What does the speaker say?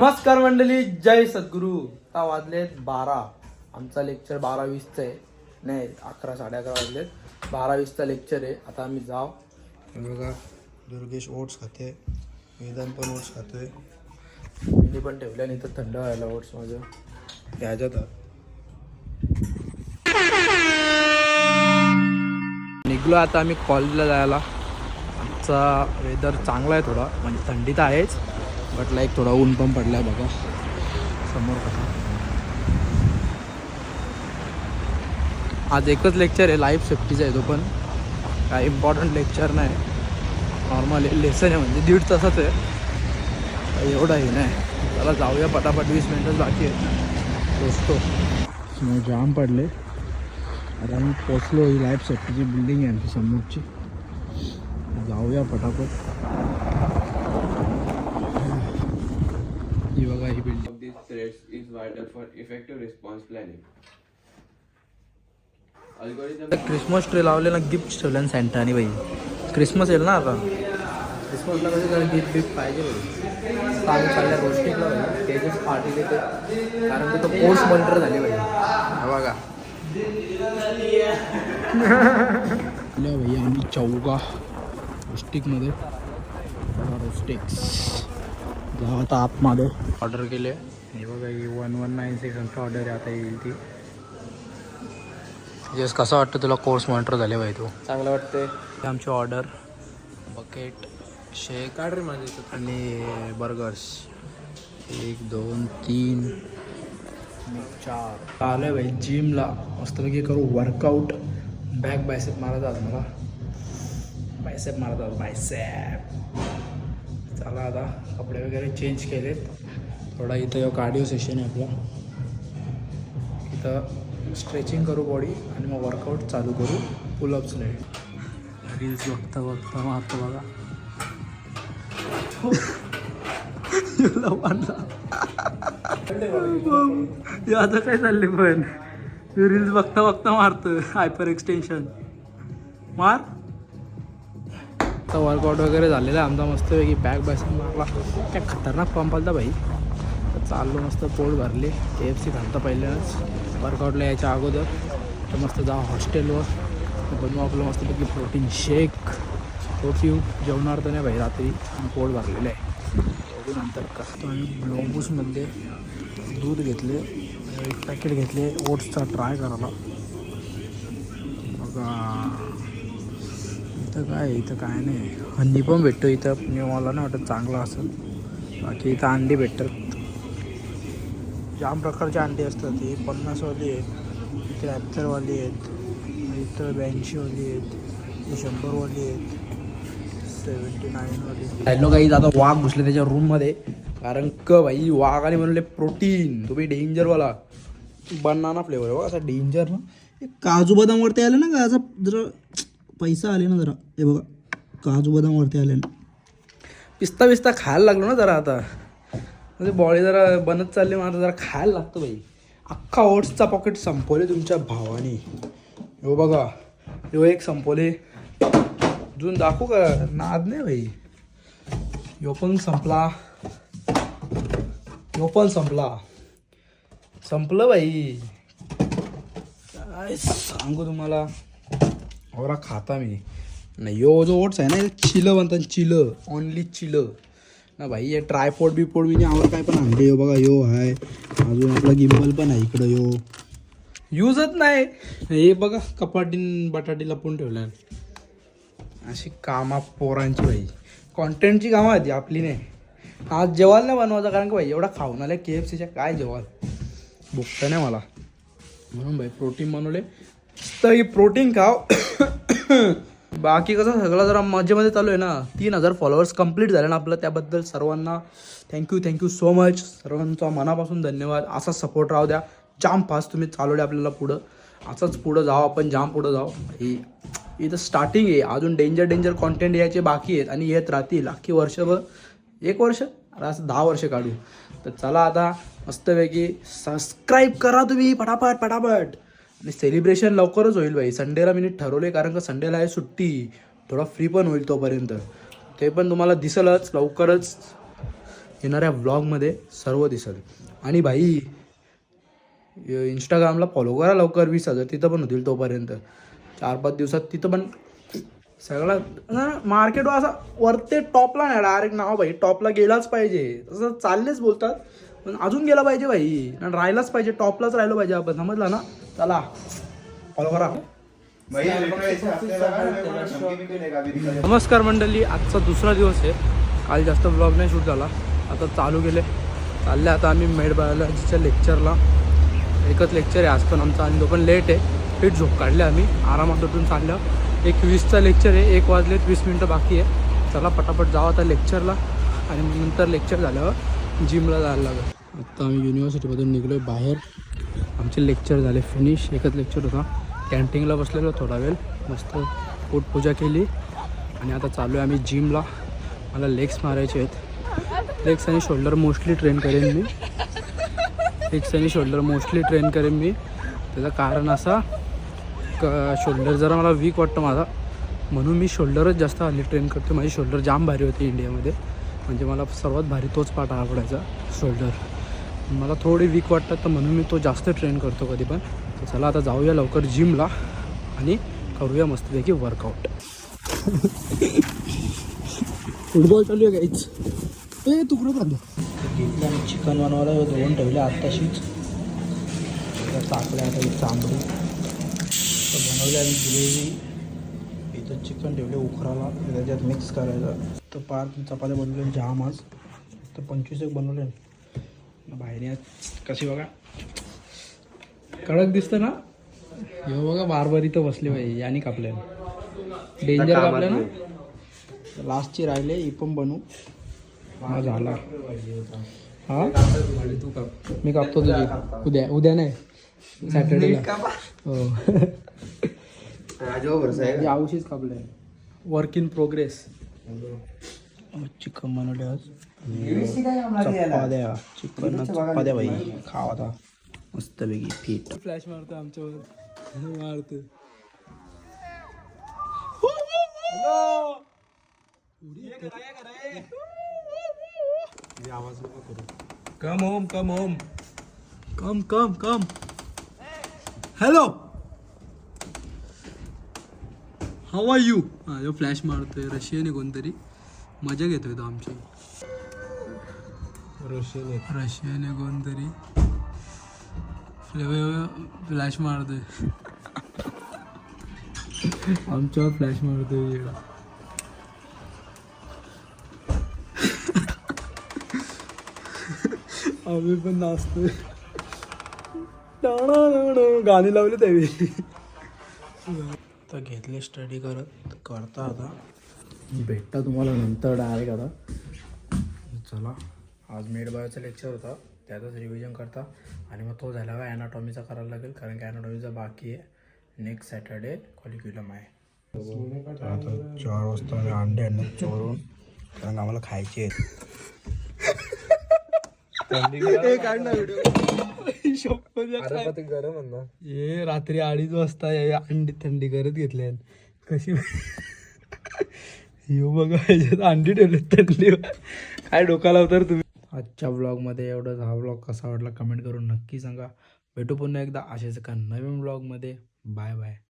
नमस्कार मंडळी, जय सद्गुरू. आता वाजलेत 12. आमचा लेक्चर 12:20चा आहे. नाही 11 11:30 वाजलेत. 12:20चा लेक्चर आहे. आता आम्ही जाऊ. बघा दुर्गेश ओट्स खाते, वेदांत पण ओट्स खातोय. मी पण ठेवल्या नाही तर थंड व्हायला ओट्स माझं ह्याच्यात. निघलो आता आम्ही कॉलेजला जायला. आमचा वेदर चांगला आहे, थोडा म्हणजे थंडी तर आहेच, बट लाईक थोडा ऊन पण पडला आहे. बघा समोर कसा. आज एकच लेक्चर आहे, लाईफ सेफ्टीचा आहे. तो पण काय इम्पॉर्टंट लेक्चर नाही, नॉर्मल लेसन आहे, म्हणजे 1.5 तासाच आहे, एवढं हे नाही. त्याला जाऊया पटापट, 20 मिनटं बाकी आहे. पोचतो. जाम पडले. आता आम्ही पोचलो. ही लाईफ सेफ्टीची बिल्डिंग आहे आमची समोरची. जाऊया पटापट. ही बघा ही building. These threats is vital for effective response planning. Christmas tree लावले ना, गिफ्ट ठेवले ना सॅन्टानी बाई. क्रिसमस येईल ना आता, क्रिसमसला कधी जरा गिफ्ट बिफ्ट पाहिजे बाई. आम्ही चालल्या रोस्टिंगला बाई, तेजस पार्टी देते, कारण की तो पोस्ट मॉनिटर झाले बाई. बघा भाई आम्ही चौगा रोस्टिकमध्ये. रोस्टिक्स जाऊ आता आतमध्ये. ऑर्डर केले. हे बघा ही 1196 ऑर्डर आहे. आता येईल ती. जस कसं वाटतं तुला कोर्स मॉनिटर झाले बाई तू? चांगलं वाटतंय. आमची ऑर्डर बकेट, शेक काढ रे माझे आणि बर्गर्स. 1 2 3 4. आलं आहे भाई जिमला, मस्तपैकी करू वर्कआउट. बॅक बायसेप मारत आज मला, बायसेप मारत आज बायसेप. चला आता कपडे वगैरे चेंज केलेत. थोडा इथं कार्डिओ सेशन आहे आपला. इथं स्ट्रेचिंग करू बॉडी आणि मग वर्कआउट चालू करू. पुलअप्स नाही. रील्स बघता बघता मारतो बघा. आता काय चालले पण रील्स बघता बघता मारतो. हायपर एक्सटेन्शन मार. आता वर्कआउट वगैरे झालेलं आहे आमचा मस्तपैकी. बॅक बायसेप मारला. काय खतरनाक पंप आलता भाई. चाललो मस्त, पोट भरले. KFC घालता पहिल्याच वर्कआउटला यायच्या अगोदर. तर मस्त जा हॉस्टेलवर बनवू आपलं मस्तपैकी प्रोटीन शेक. तो पिऊ. जेवणार तर नाही भाई रात्री, पोट भरलेलं आहे. नंतर कसं आम्ही ग्लोबूसमध्ये दूध घेतले, 1 पॅकेट घेतले ओट्सचा ट्राय करायला. बघा इथं काय नाही. अंडी पण भेटतो इथं. मला नाही वाटत चांगलं असेल. बाकी इथं अंडी भेटतात. जाम प्रकारचे अंडी असतात. ही 50वाली आहेत, इथे 70वाली आहेत, इथं 82वाली आहेत, ही 100वाली आहेत, 79वाली. हॅलो काही आता वाघ घुसले त्याच्या रूममध्ये, कारण भाई वाघाने म्हणले प्रोटीन तुम्ही डेंजरवाला बनाना फ्लेवर. बघा असा डेंजर ना. काजू बदामवरती आले ना का, असा जरा पैसा आले ना जरा. हे बघा काजू बदामवरती आले ना. पिस्ता बिस्ता खायला लागलो ना जरा आता, म्हणजे बॉडी जरा बनत चालली. मला जरा खायला लागतं भाई. अख्खा ओट्सचा पॉकेट संपवले तुमच्या भावाने. हो बघा, यो एक संपवले. अजून दाखवू का? नाद नाही भाई. यो पण संपला, यो पण संपला. संपलं भाई. काय सांगू तुम्हाला. ओरा खाता मी नाही. यो जो ओट्स आहे ना, चिलं म्हणतात. चिलं, ओनली चिलं ना भाई. हे ट्रायपोड बिपोड मी आवर काय पण आणले. यो बघा यो आहे. अजून आपला गिम्बल पण आहे इकडं. यो यूजच नाही. हे बघा कपाटीन बटाटी लपून ठेवल्या. अशी कामा पोरांची भाई. कॉन्टेंटची कामं आहे ती, आपली नाही. आज जेवायला नाही बनवायचं, कारण की भाई एवढा खाऊन आलं KFCच्या. काय जेवाल भुकतं नाही मला, म्हणून भाई प्रोटीन बनवले. तर प्रोटीन खाव. बाकी कसं सगळं जरा मजेमध्ये चालू आहे ना. 3000 फॉलोअर्स कंप्लीट झाले ना आपलं. त्याबद्दल सर्वांना थँक्यू सो मच. सर्वांचा मनापासून धन्यवाद. असा सपोर्ट राहू द्या. जाम फास्ट तुम्ही चालवले आपल्याला पुढं. असंच पुढं जाऊ आपण, जाम पुढं जाऊ. इथं स्टार्टिंग आहे. अजून डेंजर कॉन्टेंट यायचे बाकी आहेत आणि येत राहतील. अख्खी वर्षभर, 1 वर्ष असं 10 वर्ष काढू. तर चला आता मस्तपैकी सबस्क्राईब करा तुम्ही पटापट. आणि सेलिब्रेशन लवकरच होईल भाई. संडेला मी ठरवले, कारण का संडेला आहे सुट्टी. थोडा फ्री पण होईल तोपर्यंत. ते पण तुम्हाला दिसेलच लवकरच. येणाऱ्या व्लॉगमध्ये सर्व दिसेल. आणि भाई इंस्टाग्रामला फॉलो करा लवकर, 20,000 तिथं पण होतील तोपर्यंत. 4-5 दिवसात तिथं पण सगळा मार्केटवर असा वरते टॉपला नाही डायरेक्ट नाव भाई, टॉपला गेलाच पाहिजे असं चाललेच बोलतात, पण अजून गेला पाहिजे भाई, आणि राहिलाच पाहिजे, टॉपलाच राहिलो पाहिजे आपण, समजला ना. चला फॉलो करा. नमस्कार मंडळी, आजचा दुसरा दिवस आहे. काल जास्त ब्लॉग नाही शूट झाला, आता चालू चालले आता आम्ही मेड बायोलॉजीच्या लेक्चरला. एकच लेक्चर आहे आज पण आमचा, आणि तो पण लेट आहे. पीठ झोप काढले आम्ही, आरामात उठून चाललं. 1:20चा लेक्चर आहे, 1 वाजलेत 20 मिनटं बाकी आहे. चला पटापट जाऊ आता लेक्चरला, आणि नंतर लेक्चर झाल्यावर जिमला जायला लागेल. आत्ता आम्ही युनिव्हर्सिटीमधून निघलो आहे बाहेर. आमचे लेक्चर झाले फिनिश, एकच लेक्चर होता. कॅन्टीनला बसलेलो थोडा वेळ, मस्त पोटपूजा केली, आणि आता चालू आहे आम्ही जिमला. मला लेग्स मारायचे आहेत. लेग्स आणि शोल्डर मोस्टली ट्रेन करेन मी. लेग्स आणि शोल्डर मोस्टली ट्रेन करेन मी. त्याचं कारण असा शोल्डर जरा मला वीक वाटतं माझा, म्हणून मी शोल्डरच जास्त हल्ली ट्रेन करतो. माझी शोल्डर जाम भारी होती इंडियामध्ये, म्हणजे मला सर्वात भारी तोच पार्ट आवडायचा शोल्डर. मला थोडी वीक वाटतात, तर म्हणून मी तो जास्त ट्रेन करतो कधी पण. तर चला आता जाऊया लवकर जिमला आणि करूया मस्तपैकी वर्कआउट. फुटबॉल चालू आहे गाईच. ते तुकडं बांधा घेतलं आणि चिकन बनवायला धुवून ठेवले आत्ताशीच. टाकलं आता चांबडी बनवले आणि ग्रेव्ही. इथं चिकन ठेवले उखराला, त्याच्यात मिक्स करायचं. तर पार चपात्या बनवले जाम आज, तर 25 एक बनवले. बाहेर कशी बघा कडक दिसतं ना. हे बघा बारबार इथं बसले पाहिजे आणि कापले डेंजर कापले ना. लास्टची राहिले ही पण बनवू. हा झाला. हा मी कापतो तुझी उद्या नाही सॅटर्डेला. हो आवशीच कापले. Work in progress. चिकन बनवले आज. चपात्या चिकन चपात्या भाई खावा आता मस्तपैकी फिट. फ्लॅश मारतो आमच्यावर मारतो. Come home come home come come come. Hello how are you. हा जो फ्लॅश मारतोय रशियन आहे कोणतरी, मजा घेतोय तो आमची. रशियन आहे कोणतरी, फ्लॅश मारतोय आमच्यावर, फ्लॅश मारतोय. आम्ही पण नाचतोय, गाणी लावली त्यावेळी. तर घेतले स्टडी करता आता भेटता तुम्हाला नंतर डायरेक्ट. आता चला आज मेड बायोचा लेक्चर होता, त्यातच रिव्हिजन करता, आणि मग तो झाल्यावर ॲनाटॉमीचा करायला लागेल, कारण की ॲनाटॉमीचा बाकी आहे. नेक्स्ट सॅटर्डे कॉलिक्युलम आहे. आता 4 वाजता आम्ही अंडे आणले चोरून, कारण आम्हाला खायचे आहेत. हे रात्री 2:30 वाजता अंडी थंडी करत घेतले कशी. यो बघा ह्याच्यात अंडी ठेवले थंडी. काय डोका लावता तुम्ही. आजच्या व्लॉगमध्ये एवढंच. हा व्लॉग कसा वाटला कमेंट करून नक्की सांगा. भेटू पुन्हा एकदा असेच एका नवीन व्लॉगमध्ये. Bye bye.